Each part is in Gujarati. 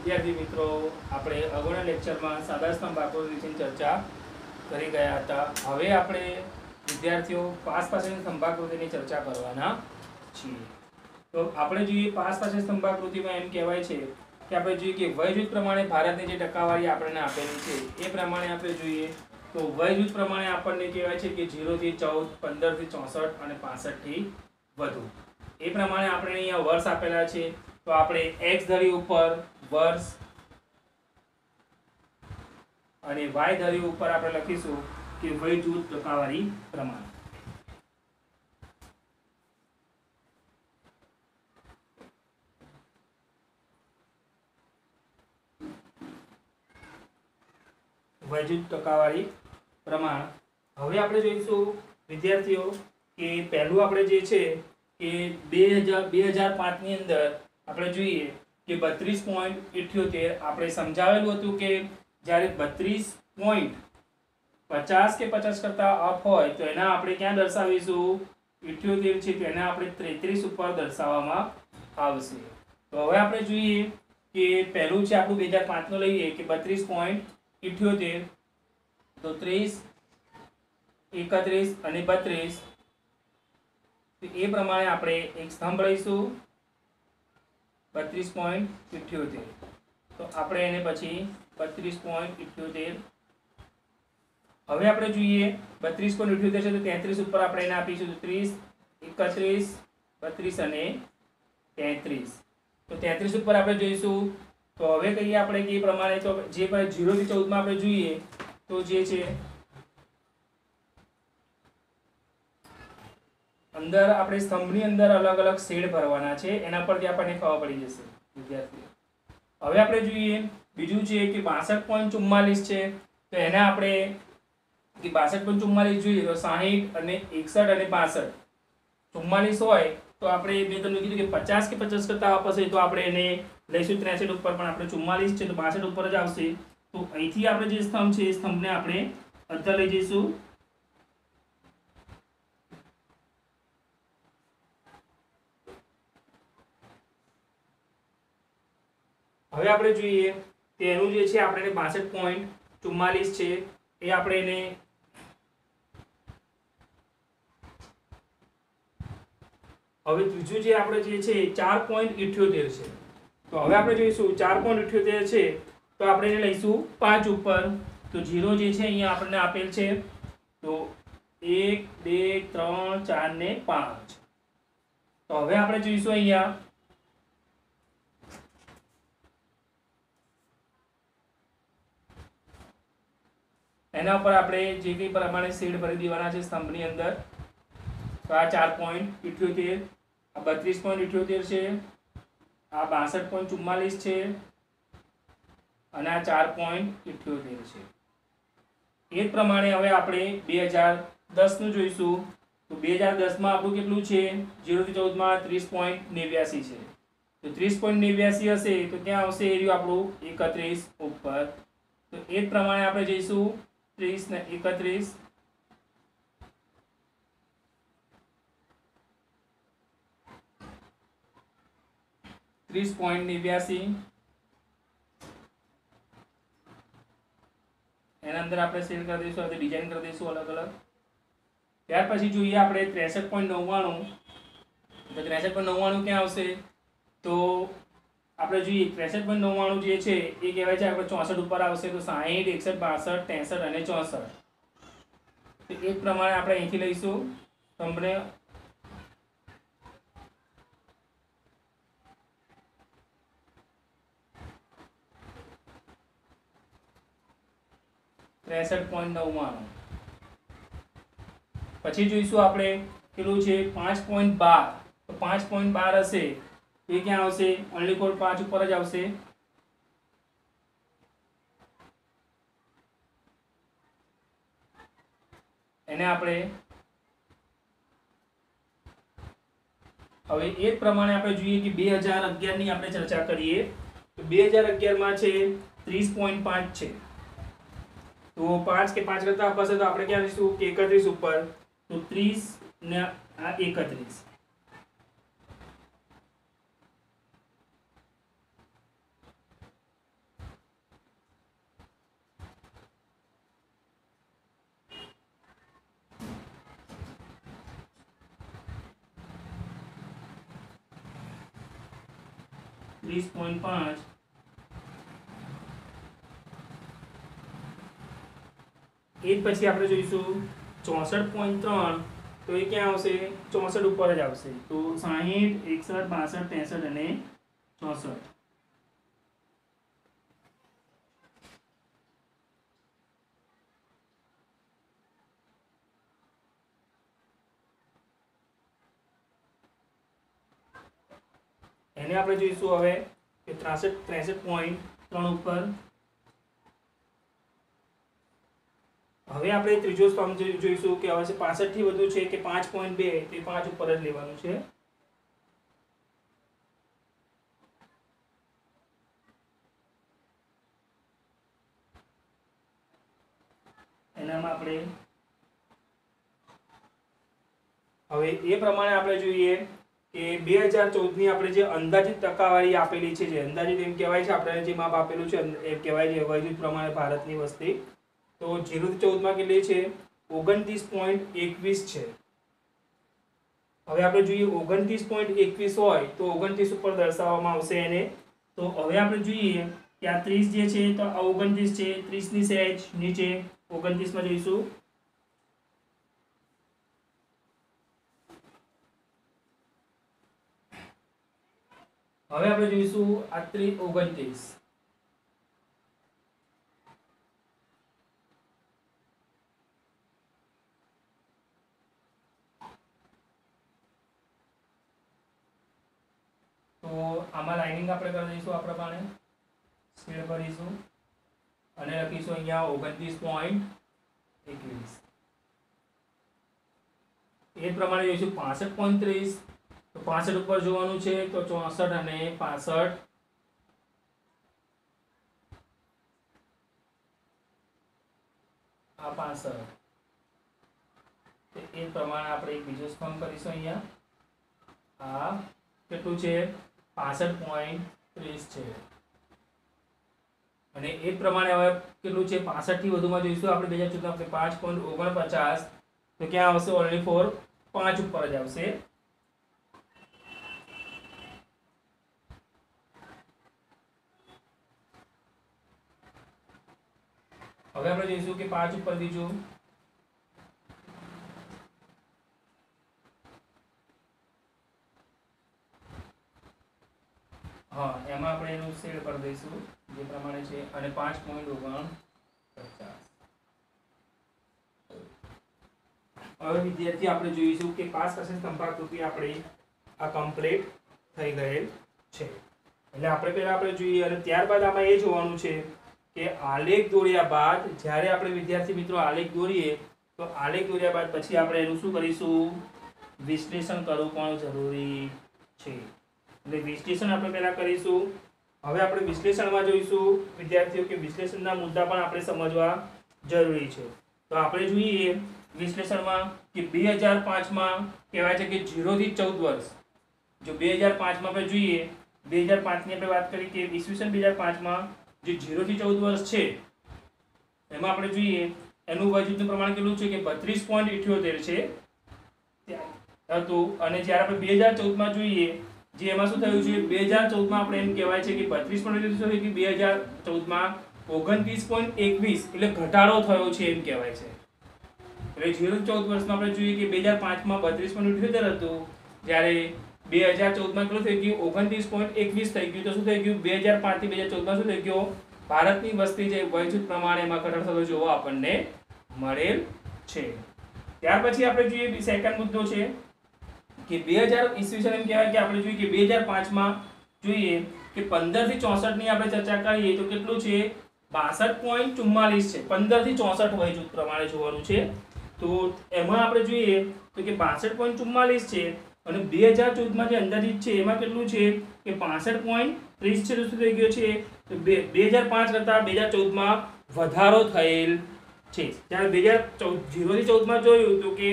વિદ્યાર્થી મિત્રો, આપણે અગાઉના લેક્ચરમાં સાદા સ્તંભ આકૃતિની ચર્ચા કરી ગયા હતા. હવે આપણે વિદ્યાર્થીઓ પાસ પાછળની સ્તંભાકૃતિની ચર્ચા કરવાના છીએ. તો આપણે જોઈએ પાસ પાછળ સ્તંભાકૃતિમાં એમ કહેવાય છે કે આપણે જોઈએ કે વય જૂથ પ્રમાણે ભારતની જે ટકાવારી આપણને આપેલી છે એ પ્રમાણે આપણે જોઈએ તો વય જૂથ પ્રમાણે આપણને કહેવાય છે કે 0 થી 14, 15 થી 64 અને 65 થી વધુ. એ પ્રમાણે આપણે અહીંયા વર્ષ આપેલા છે. તો આપણે x ધરી ઉપર વર્ષ અને y ધરી ઉપર આપણે લખીશું કે વય જૂથ ટકાવારી પ્રમાણ. વય જૂથ ટકાવારી પ્રમાણ. હવે આપણે જોઈશું વિદ્યાર્થીઓ કે પહેલું આપણે જે છે કે 2005 ની અંદર આપણે જોઈએ કે 32.78 આપણે સમજાવેલું હતું કે જ્યારે 32.50 કે 50 કરતા અપ હોય તો એના આપણે ક્યાં દર્શાવીશું 78 છે તો એને આપણે 33 ઉપર દર્શાવવામાં આવશે. તો હવે આપણે જોઈએ કે પહેલું છે આપણું 2005 નું લઈએ કે 32.78 તો 30, 31 અને 32 એ પ્રમાણે આપણે એક સ્તંભ લઈશું 32.78. તો આપણે એને પછી 32.78. હવે આપણે જોઈએ 32.78 છે તો 33 ઉપર આપણે એને આપીશું 30, 31, 32 અને 33. તો 33 ઉપર આપણે જોઈશું તો હવે કહીએ આપણે કે એ પ્રમાણે તો જે પણ 0 થી 14 માં આપણે જોઈએ તો જે છે અંદર આપણે સ્તંભની અંદર અલગ અલગ શેડ ભરવાના છે. એના પરથી આપણને ખબર પડી જશે વિદ્યાર્થીઓ. હવે આપણે જોઈએ બીજું છે કે 62.44 છે તો એને આપણે કે 62.44 જોઈએ તો 60 અને 61 અને 65. 44 હોય તો આપણે મેં તમને કીધું કે 50 કે 50 કરતા આપશે તો આપણે એને લઈશું 63 ઉપર, પણ આપણે 44 છે તો 62 ઉપર જ આવશે. તો અહીંથી આપણે જે સ્તંભ છે એ સ્તંભને આપણે અંદર લઈ જઈશું. હવે આપણે જોઈએ તેનું જે છે આપણે 62.44 છે એ આપણે એને હવે ત્રીજું જે આપણે જે છે 4.78 છે. તો હવે આપણે જોઈશું 4.78 છે તો આપણે એને લઈશું 5 ઉપર. તો 0 જે છે અહીંયા આપણને આપેલ છે તો 1, 2, 3, 4 ને 5. તો હવે આપણે જોઈશું અહીંયા એના ઉપર આપણે જે કંઈ પ્રમાણે શેડ ભરી દેવાના છે સ્તંભની અંદર. તો આ 4.78, આ 32.78 છે, આ 62.44 છે અને આ 4.78 છે. એ જ પ્રમાણે હવે આપણે 2010 નું જોઈશું. તો 2010 માં આપણું કેટલું છે 0 થી 14 માં 30.89 છે. તો 30.89 હશે તો ક્યાં આવશે એરિયો આપણું 31 ઉપર. તો એ જ પ્રમાણે આપણે જઈશું 30 ને 31. એના અંદર આપણે સેલ કરી દઈશું, હવે ડિઝાઇન કરી દઈશું અલગ અલગ. ત્યાર પછી જોઈએ આપણે 63.99. તો 63.99 ક્યાં આવશે તો આપણે જોઈએ 63.99 જે છે એ કહેવાય છે આપણે 64 ઉપર આવશે. તો 60, 61, 62, 63 અને 64. તો એ પ્રમાણે આપણે અહીંથી લઈશું સ્તંભને. પછી જોઈશું આપણે પેલું છે 5.12. તો 5.12 હશે એ ક્યાં આવશે ઓનલી કોડ 5 ઉપર જ આવશે. એને આપણે હવે એ જ પ્રમાણે આપણે જોઈએ કે 2011 ની આપણે ચર્ચા કરીએ તો 2011 માં છે 30.5 છે. તો 5 કે 5 કરતા આપશે તો આપણે ક્યાં જઈશું કે 31 ઉપર. તો 30 ને આ 31. 30.5 એ પછી આપણે જોઈશું 64.3 તો એ ક્યાં આવશે 64 ઉપર જ આવશે તો 60 61 62 63 અને 64 એને આપણે જોઈશું હવે કે 63.3 ઉપર હવે આપણે ત્રીજો સ્તંભ જોઈશું કે હવે 65 થી વધુ છે કે 5.2 તે 5 ઉપર જ લેવાનું છે એનામાં આપણે હવે એ પ્રમાણે આપણે જોઈએ કે 2014 ની આપણે જે અંદાજિત ટકાવારી આપેલી છે જે અંદાજિત એમ કહેવાય છે આપણે જે માપ આપેલું છે એમ કહેવાય છે વયજૂથ પ્રમાણે ભારતની વસ્તી તો 0 થી 14 માં કેટલી છે 29.21 છે હવે આપણે જોઈએ 29.21 હોય તો 29 ઉપર દર્શાવવામાં આવશે એને તો હવે આપણે જોઈએ કે આ 30 જે છે તો આ 29 છે 30 ની સહેજ નીચે 29 માં જઈશું હવે આપણે જોઈશું આ 29 તો આમાં લાઇનિંગ આપણે કરી દઈશું આ પ્રમાણે સ્પીડ કરીશું અને લખીશું અહીંયા 29.21 એ પ્રમાણે જોઈશું 65.30 તો 65 ઉપર જોવાનું છે તો 64 અને 65 આ 65 એ પ્રમાણે આપણે એક બીજો સ્તંભ કરીશું અહીંયા આ કેટલું છે 65.30 છે અને એ પ્રમાણે હવે કેટલું છે 65 થી વધુમાં જોઈશું આપણે 2014 5.49 તો ક્યાં આવશે ઓનલી ફોર 5 ઉપર જ આવશે હવે આપણે જોઈશું કે 5 ઉપર બીજું હા એમાં આપણે એનું શેડ કરી દઈશું જે પ્રમાણે છે અને 5.49 હવે વિદ્યાર્થી આપણે જોઈશું કે પાસ કરશે સ્તંભાકૃતિ આપણે આ કમ્પ્લીટ થઈ ગયેલ છે એટલે આપણે પહેલા આપણે જોઈએ અને ત્યારબાદ આમાં એ જોવાનું છે કે આલેખ દોર્યા બાદ જ્યારે આપણે વિદ્યાર્થી મિત્રો આલેખ દોરીએ તો આલેખ દોર્યા બાદ પછી આપણે એનું શું કરીશું વિશ્લેષણ કરવું પણ જરૂરી છે એટલે વિશ્લેષણ આપણે પહેલા કરીશું હવે આપણે વિશ્લેષણમાં જોઈશું વિદ્યાર્થીઓ કે વિશ્લેષણના મુદ્દા પણ આપણે સમજવા જરૂરી છે તો આપણે જોઈએ વિશ્લેષણમાં કે 2005 માં કહેવાય છે કે 0 થી 14 વર્ષ જો 2005 માં આપણે જોઈએ 2005 ની આપણે વાત કરી કે ઈસવીસન 2005 માં જે 0 થી 14 વર્ષ છે એમાં આપણે જોઈએ એનું વયજૂથનું પ્રમાણ કેટલું છે કે 32.78 છે હતું અને જ્યારે આપણે 2014 માં જોઈએ જે એમાં શું થયું છે 2014 માં આપણે એમ કહેવાય છે કે 32.78 કે 2014 માં 29.21 એટલે ઘટાડો થયો છે એમ કહેવાય છે એટલે 0 થી 14 વર્ષમાં આપણે જોઈએ કે 2005 માં 32.78 હતું જ્યારે 2014 માં કેટલું થઈ ગયું 29.21 થઈ ગયું તો શું થઈ ગયું 2005 થી 2014 માં શું થઈ ગયું ભારતની વસ્તી જે વયજૂથ પ્રમાણે એમાં ઘટાડો થતો જોવા આપણને મળેલ છે ત્યાર પછી આપણે જોઈએ સેકન્ડ મુદ્દો છે કે 2000 ઈસવીસન એમ કહેવાય કે આપણે જોઈએ કે 2005 માં જોઈએ કે 15 થી 64 ની આપણે ચર્ચા કરીએ તો કેટલું છે 62.44 છે 15 થી 64 વયજૂથ પ્રમાણે જોવાનું છે તો એમાં આપણે જોઈએ તો કે 62.44 છે અને 2014 માં જે અંદાજિત છે એમાં કેટલું છે કે 65.30 છે શું થઈ ગયો છે તો 2005 કરતા 2014 માં વધારો થયેલ છે જ્યારે 2014 0 થી 14 માં જોયું તો કે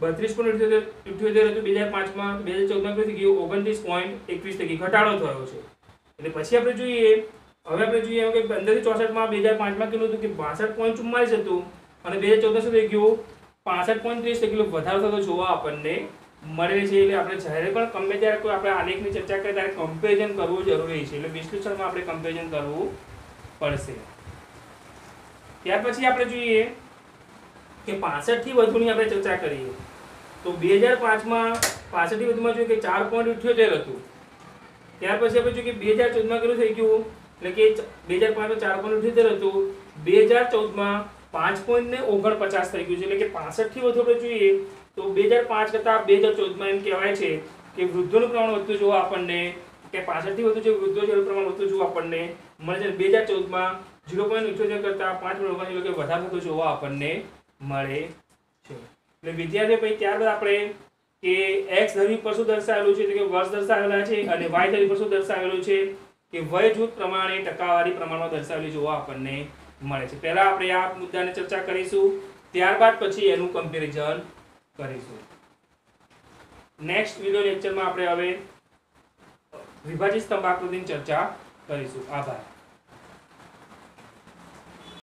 32.78 હતું 2005 માં 2014 માં કેટલું થઈ ગયું 29.21 થઈ ગયું ઘટાડો થયો છે એટલે પછી આપણે જોઈએ હવે આપણે જોઈએ કે 15 થી 64 માં 2005 માં કેટલું હતું કે 62.44 હતું અને 2014 શું થઈ ગયું 65.30 થઈ ગયું વધારો થતો જોવા આપણને મળેલી છે. એટલે આપણે જ્યારે પણ ગમે ત્યારે કોઈ આપણે આલેખની ચર્ચા કરીએ ત્યારે કમ્પેરિઝન કરવું જરૂરી છે. એટલે વિશ્લેષણમાં આપણે કમ્પેરિઝન કરવું પડશે. ત્યાર પછી આપણે જોઈએ કે 65 થી વધુની આપણે ચર્ચા કરીએ તો 2005માં 65 થી વધુમાં જોઈએ કે 4.78 હતું. ત્યાર પછી આપણે જોઈએ કે 2014માં કેટલું થઈ ગયું, એટલે કે 2005માં 4.78 હતું, 2014માં 5.49 થઈ ગયું છે. એટલે કે 65 થી વધુ આપણે જોઈએ તો 2005 કરતા 2014માં એમ કહેવાય છે કે વૃદ્ધોનું પ્રમાણ વધતું જોવા આપણને, કે 65 થી વધુ જે વૃદ્ધો છે એનું પ્રમાણ વધતું જોવા આપણને મળે છે. 2014માં 0.78 કરતા 5.49 એટલે કે વધારે થતું જોવા આપણને મળે છે. એટલે વિદ્યાર્થીઓ પછી ત્યારબાદ આપણે કે x ધરી પર શું દર્શાવેલું છે, એટલે કે વર્ષ દર્શાવેલા છે, અને y ધરી પર શું દર્શાવેલું છે કે વય જૂથ પ્રમાણે ટકાવારી પ્રમાણમાં દર્શાવેલી જોવા આપણને મળે છે. પહેલા આપણે આ મુદ્દાની ચર્ચા કરીશું, ત્યારબાદ પછી એનું કમ્પેરિઝન કરીશું. નેક્સ્ટ વિડિયો લેક્ચરમાં આપણે હવે વિભાજિત સ્તંભ આકૃતિની ચર્ચા કરીશું. આભાર.